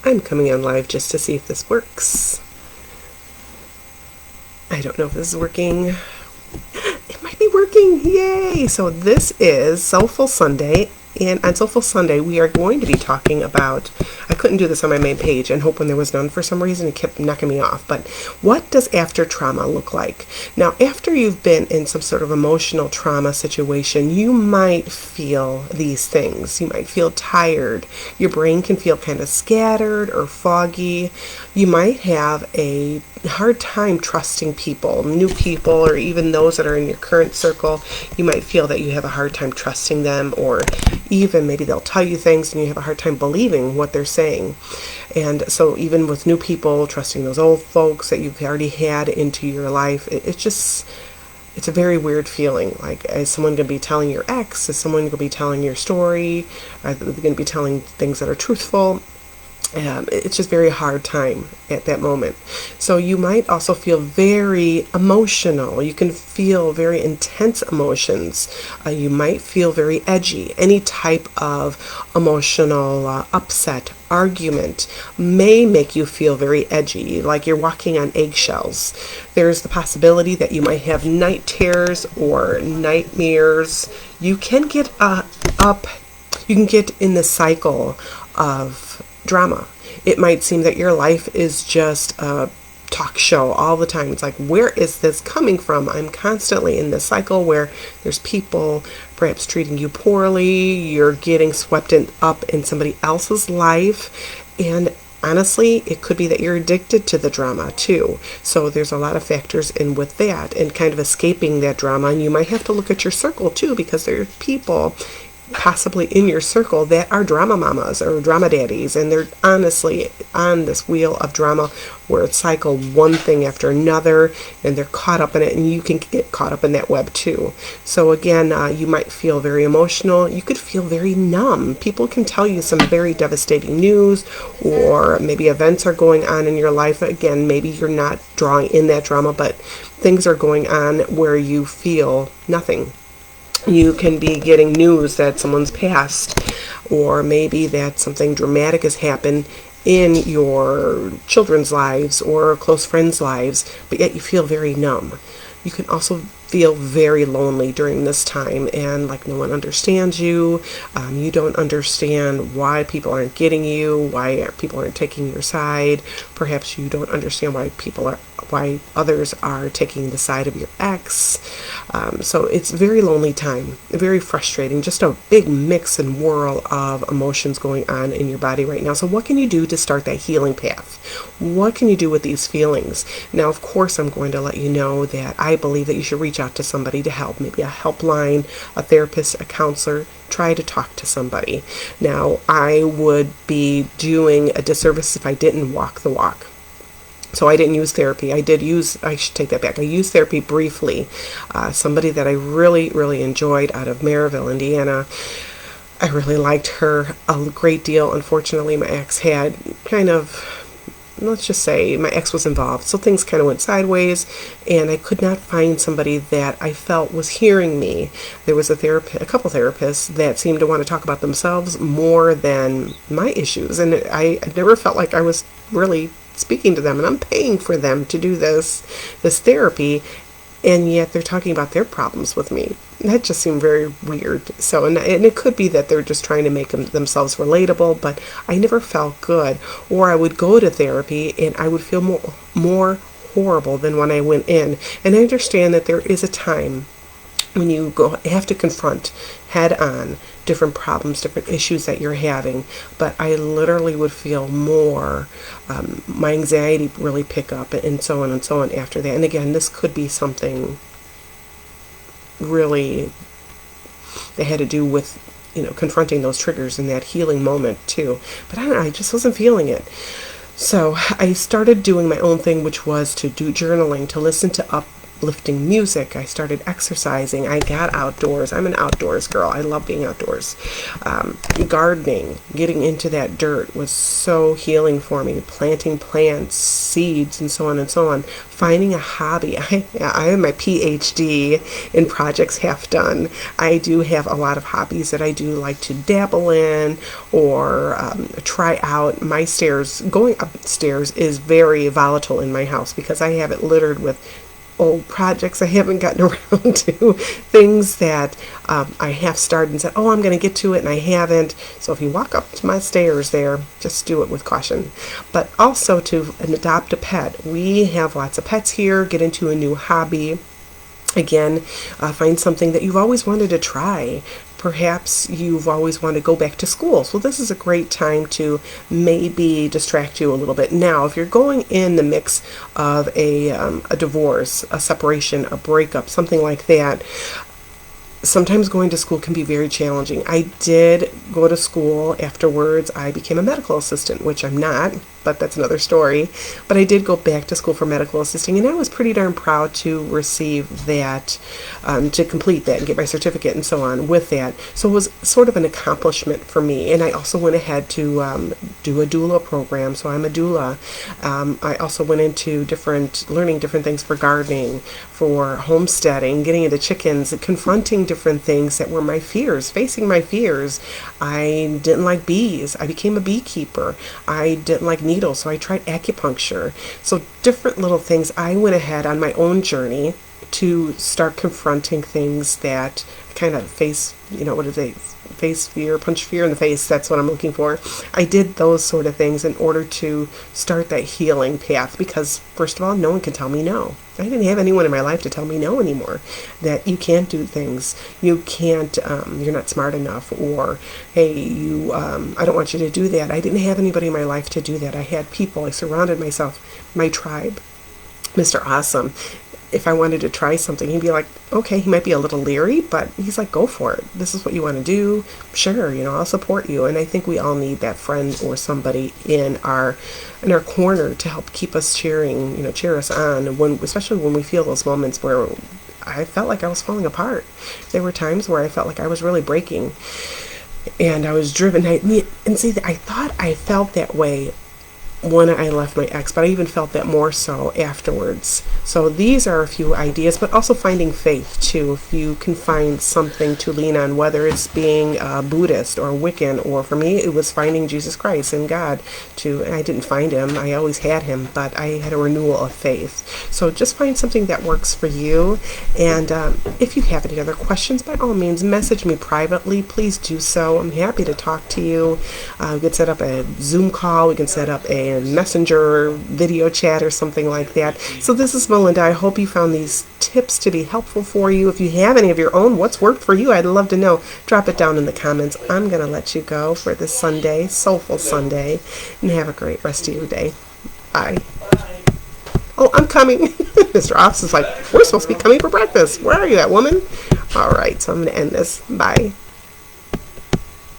I'm coming on live just to see if this works. I don't know if this is working. It might be working. Yay! So this is Soulful Sunday. And on Soulful Sunday, we are going to be talking about, I couldn't do this on my main page and hoping there was none for some reason. It kept knocking me off. But what does after trauma look like? Now, after you've been in some sort of emotional trauma situation, you might feel these things. You might feel tired. Your brain can feel kind of scattered or foggy. You might have a hard time trusting people, new people, or even those that are in your current circle. You might feel that you have a hard time trusting them, or even maybe they'll tell you things and you have a hard time believing what they're saying. And so even with new people, trusting those old folks that you've already had into your life, it's a very weird feeling. Like, is someone going to be telling your ex? Is someone going to be telling your story? Are they going to be telling things that are truthful? It's just very hard time at that moment. So you might also feel very emotional. You can feel very intense emotions. You might feel very edgy. Any type of emotional upset, argument may make you feel very edgy, like you're walking on eggshells. There's the possibility that you might have night terrors or nightmares. You can get you can get in the cycle of drama. It might seem that your life is just a talk show all the time. It's like, where is this coming from? I'm constantly in this cycle where there's people perhaps treating you poorly, you're getting swept up in somebody else's life, and honestly, it could be that you're addicted to the drama too. So there's a lot of factors in with that and kind of escaping that drama. And you might have to look at your circle too, because there are people possibly in your circle that are drama mamas or drama daddies, and they're honestly on this wheel of drama where it's cycle one thing after another, and they're caught up in it, and you can get caught up in that web too. So again, you might feel very emotional. You could feel very numb. People can tell you some very devastating news, or maybe events are going on in your life. Again, maybe you're not drawing in that drama, but things are going on where you feel nothing. You can be getting news that someone's passed, or maybe that something dramatic has happened in your children's lives or close friends' lives, but yet you feel very numb. You can also feel very lonely during this time, and like no one understands you. You don't understand why people aren't getting you, why people aren't taking your side. Perhaps you don't understand why others are taking the side of your ex. So it's a very lonely time, very frustrating, just a big mix and whirl of emotions going on in your body right now. So what can you do to start that healing path? What can you do with these feelings? Now, of course, I'm going to let you know that I believe that you should reach out to somebody to help, maybe a helpline, a therapist, a counselor. Try to talk to somebody. Now, I would be doing a disservice if I didn't walk the walk. So I didn't use therapy. I should take that back. I used therapy briefly. Somebody that I really, really enjoyed out of Maryville, Indiana. I really liked her a great deal. Unfortunately, my ex had let's just say my ex was involved. So things kind of went sideways, and I could not find somebody that I felt was hearing me. There was a couple therapists that seemed to want to talk about themselves more than my issues. And I never felt like I was really speaking to them, and I'm paying for them to do this therapy, and yet they're talking about their problems with me. That just seemed very weird. So, and it could be that they're just trying to make themselves relatable, but I never felt good. Or I would go to therapy and I would feel more horrible than when I went in. And I understand that there is a time when you have to confront head on different problems, different issues that you're having. But I literally would feel more, my anxiety really pick up, and so on after that. And again, this could be something really that had to do with, confronting those triggers in that healing moment too. But I don't know, I just wasn't feeling it. So I started doing my own thing, which was to do journaling, to listen to uplifting music. I started exercising. I got outdoors. I'm an outdoors girl. I love being outdoors. Gardening, getting into that dirt was so healing for me. Planting plants, seeds, and so on and so on. Finding a hobby. I have my PhD in projects half done. I do have a lot of hobbies that I do like to dabble in or try out. My stairs, going upstairs is very volatile in my house because I have it littered with old projects I haven't gotten around to, things that I have started and said, oh, I'm going to get to it, and I haven't. So if you walk up to my stairs there, just do it with caution. But also to adopt a pet. We have lots of pets here. Get into a new hobby. Again, find something that you've always wanted to try. Perhaps you've always wanted to go back to school. So this is a great time to maybe distract you a little bit. Now, if you're going in the mix of a divorce, a separation, a breakup, something like that, sometimes going to school can be very challenging. I did go to school afterwards. I became a medical assistant, which I'm not, but that's another story. But I did go back to school for medical assisting, and I was pretty darn proud to receive that, to complete that and get my certificate and so on with that. So it was sort of an accomplishment for me. And I also went ahead to do a doula program. So I'm a doula. I also went into learning different things for gardening, for homesteading, getting into chickens, confronting different things that were my fears, facing my fears. I didn't like bees. I became a beekeeper. I didn't like needles, so I tried acupuncture. So different little things. I went ahead on my own journey to start confronting things that I kind of face, face fear, punch fear in the face. That's what I'm looking for. I did those sort of things in order to start that healing path because, first of all, no one can tell me no. I didn't have anyone in my life to tell me no anymore, that you can't do things, you can't, you're not smart enough, or, hey, I don't want you to do that. I didn't have anybody in my life to do that. I had people. I surrounded myself, my tribe, Mr. Awesome. If I wanted to try something, he'd be like, okay, he might be a little leery, but he's like, go for it. This is what you want to do. Sure, I'll support you. And I think we all need that friend or somebody in our corner to help keep us cheering, cheer us on. Especially when we feel those moments where I felt like I was falling apart. There were times where I felt like I was really breaking and I was driven. I thought I felt that way when I left my ex, but I even felt that more so afterwards. So these are a few ideas, but also finding faith too. If you can find something to lean on, whether it's being a Buddhist or Wiccan, or for me, it was finding Jesus Christ and God. I didn't find him, I always had him, but I had a renewal of faith. So just find something that works for you. And if you have any other questions, by all means, message me privately. Please do so. I'm happy to talk to you. We can set up a Zoom call. We can set up a messenger video chat or something like that. So this is Melinda. I hope you found these tips to be helpful for you. If you have any of your own, what's worked for you, I'd love to know. Drop it down in the comments. I'm going to let you go for this Sunday, Soulful Sunday, and have a great rest of your day. Bye. Oh, I'm coming. Mr. Office is like, we're supposed to be coming for breakfast. Where are you at, woman? All right, so I'm going to end this. Bye.